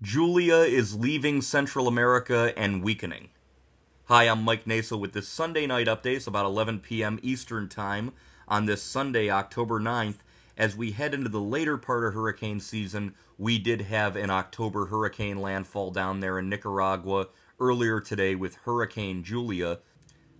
Julia is leaving Central America and weakening. Hi, I'm Mike Nasa with this Sunday night update. It's about 11 p.m. Eastern Time on this Sunday, October 9th. As we head into the later part of hurricane season, we did have an October hurricane landfall down there in Nicaragua earlier today with Hurricane Julia.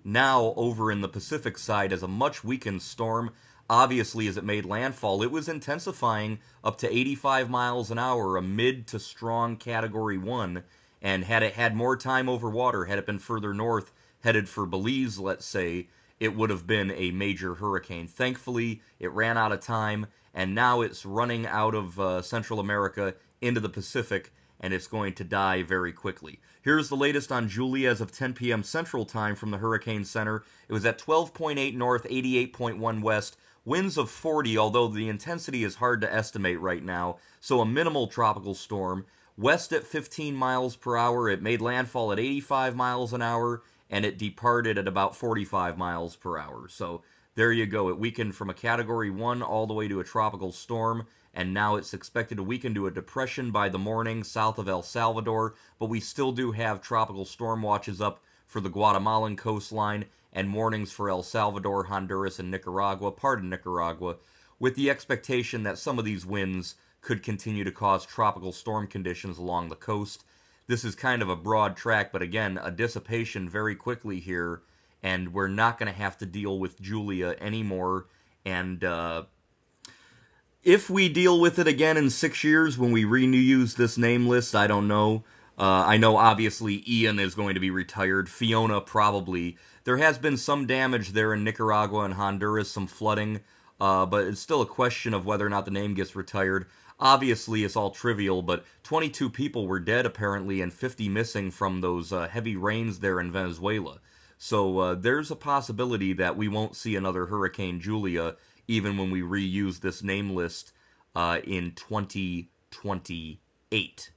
Now, over in the Pacific side, as a much weakened storm, obviously as it made landfall, it was intensifying up to 85 miles an hour, a mid to strong Category 1, and had it had more time over water, had it been further north, headed for Belize, let's say, it would have been a major hurricane. Thankfully, it ran out of time, and now it's running out of Central America into the Pacific, and it's going to die very quickly. Here's the latest on Julia as of 10 p.m. Central Time from the Hurricane Center. It was at 12.8 north, 88.1 west, winds of 40, although the intensity is hard to estimate right now, so a minimal tropical storm. West at 15 miles per hour, it made landfall at 85 miles an hour, and it departed at about 45 miles per hour. So there you go. It weakened from a Category 1 all the way to a tropical storm, and now it's expected to weaken to a depression by the morning south of El Salvador, but we still do have tropical storm watches up for the Guatemalan coastline and warnings for El Salvador, Honduras, and Nicaragua, part of Nicaragua, with the expectation that some of these winds could continue to cause tropical storm conditions along the coast. This is kind of a broad track, but again, a dissipation very quickly here, and we're not going to have to deal with Julia anymore. And if we deal with it again in 6 years when we reuse this name list, I don't know. I know obviously Ian is going to be retired. Fiona probably. There has been some damage there in Nicaragua and Honduras, some flooding, but it's still a question of whether or not the name gets retired. Obviously, it's all trivial, but 22 people were dead apparently and 50 missing from those heavy rains there in Venezuela. So there's a possibility that we won't see another Hurricane Julia even when we reuse this name list in 2028.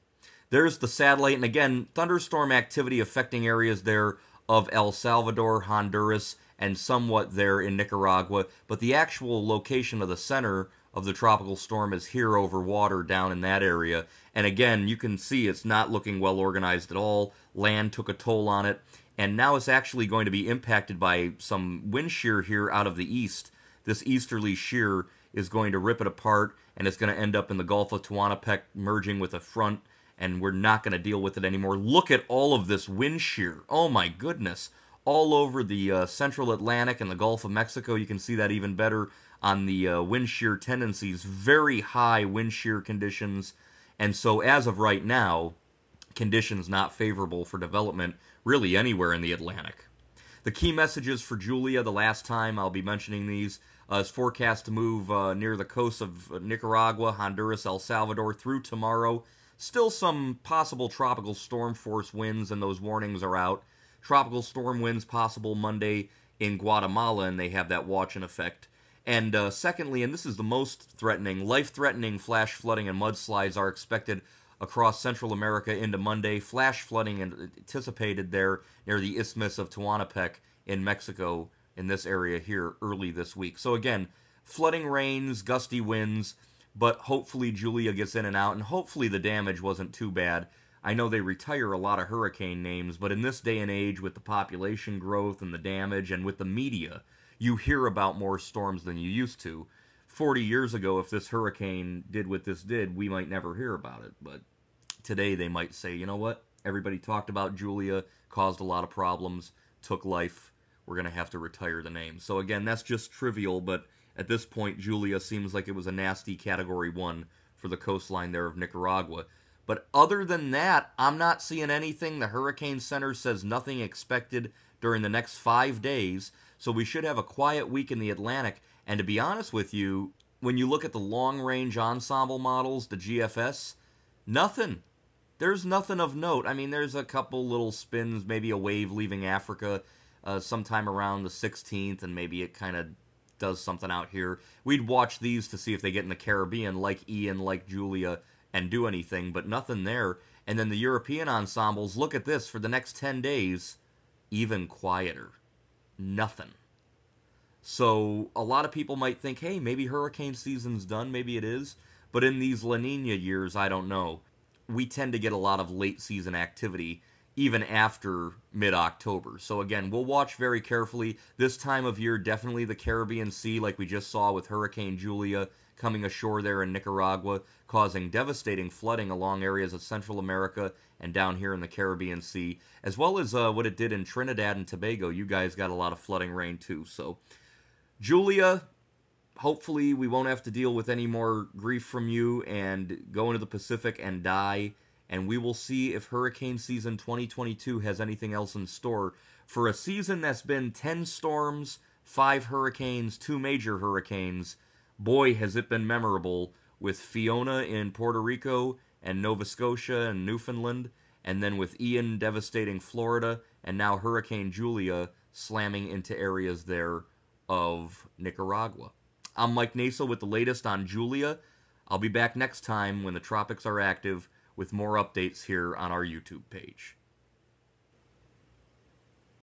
There's the satellite, and again, thunderstorm activity affecting areas there of El Salvador, Honduras, and somewhat there in Nicaragua, but the actual location of the center of the tropical storm is here over water down in that area. And again, you can see it's not looking well organized at all. Land took a toll on it, and now it's actually going to be impacted by some wind shear here out of the east. This easterly shear is going to rip it apart, and it's going to end up in the Gulf of Tehuantepec merging with a front, and we're not going to deal with it anymore. Look at all of this wind shear. Oh my goodness. All over the central Atlantic and the Gulf of Mexico. You can see that even better on the wind shear tendencies. Very high wind shear conditions. And so as of right now, conditions not favorable for development really anywhere in the Atlantic. The key messages for Julia, the last time I'll be mentioning these, is forecast to move near the coast of Nicaragua, Honduras, El Salvador through tomorrow. Still some possible tropical storm force winds, and those warnings are out. Tropical storm winds possible Monday in Guatemala, and they have that watch in effect. And secondly, and this is the most threatening, life-threatening flash flooding and mudslides are expected across Central America into Monday. Flash flooding anticipated there near the Isthmus of Tehuantepec in Mexico in this area here early this week. So again, flooding rains, gusty winds, but hopefully Julia gets in and out, and hopefully the damage wasn't too bad. I know they retire a lot of hurricane names, but in this day and age, with the population growth and the damage, and with the media, you hear about more storms than you used to. 40 years ago, if this hurricane did what this did, we might never hear about it. But today they might say, you know what? Everybody talked about Julia, caused a lot of problems, took life. We're going to have to retire the name. So again, that's just trivial, but at this point, Julia seems like it was a nasty Category 1 for the coastline there of Nicaragua. But other than that, I'm not seeing anything. The Hurricane Center says nothing expected during the next 5 days. So we should have a quiet week in the Atlantic. And to be honest with you, when you look at the long-range ensemble models, the GFS, nothing. There's nothing of note. I mean, there's a couple little spins, maybe a wave leaving Africa sometime around the 16th, and maybe it kind of does something out here. We'd watch these to see if they get in the Caribbean, like Ian, like Julia, and do anything, but nothing there. And then the European ensembles, look at this, for the next 10 days, even quieter. Nothing. So a lot of people might think, hey, maybe hurricane season's done, maybe it is. But in these La Nina years, I don't know. we tend to get a lot of late season activity even after mid-October. So again, we'll watch very carefully. This time of year, definitely the Caribbean Sea, like we just saw with Hurricane Julia coming ashore there in Nicaragua, causing devastating flooding along areas of Central America and down here in the Caribbean Sea, as well as what it did in Trinidad and Tobago. You guys got a lot of flooding rain too. So Julia, hopefully we won't have to deal with any more grief from you and go into the Pacific and die. And we will see if hurricane season 2022 has anything else in store for a season that's been 10 storms, 5 hurricanes, 2 major hurricanes. Boy, has it been memorable, with Fiona in Puerto Rico and Nova Scotia and Newfoundland, and then with Ian devastating Florida, and now Hurricane Julia slamming into areas there of Nicaragua. I'm Mike Nasel with the latest on Julia. I'll be back next time when the tropics are active with more updates here on our YouTube page.